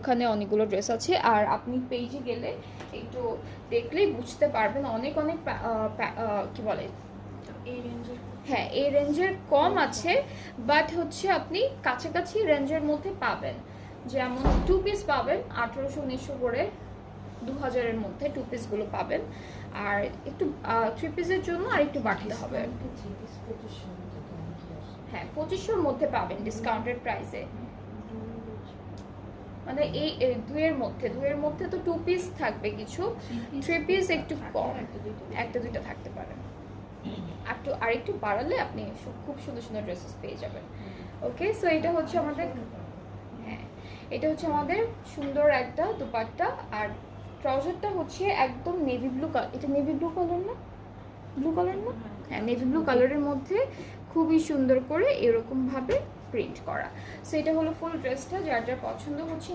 ওখানে অনেকগুলো ড্রেস আছে। আর আপনি পেজে গেলে একটু দেখলেই বুঝতে পারবেন অনেক অনেক কি বলে এই রেঞ্জের হ্যাঁ এই রেঞ্জের কম আছে, বাট হচ্ছে আপনি কাছাকাছি রেঞ্জের মধ্যে পাবেন। যেমন 2 পিস পাবেন 1800-1900 করে, 2000-এর মধ্যে 2 পিসগুলো পাবেন। আর একটু 3 পিসের জন্য আর একটু বাড়তে হবে। হ্যাঁ 2500-র মধ্যে পাবেন ডিসকাউন্টেড প্রাইসে। মানে এই 2-এর মধ্যে তো 2 পিস থাকবে কিছু, 3 পিস একটু কম, একটা দুইটা থাকতে পারে। আর একটু বাড়ালে আপনি খুব সুন্দর সুন্দর ড্রেসেস পেয়ে যাবেন। ওকে, সো এটা হচ্ছে আমাদের, হ্যাঁ এটা হচ্ছে আমাদের সুন্দর একটা দুপাট্টা। আর ট্রাউজারটা হচ্ছে একদম নেভি ব্লু কালার, এটা নেভি ব্লু কালার না, ব্লু কালার না, হ্যাঁ নেভি ব্লু কালারের মধ্যে খুবই সুন্দর করে এরকম ভাবে প্রিন্ট করা। সো এটা হলো ফুল ড্রেসটা। যার যার পছন্দ হচ্ছে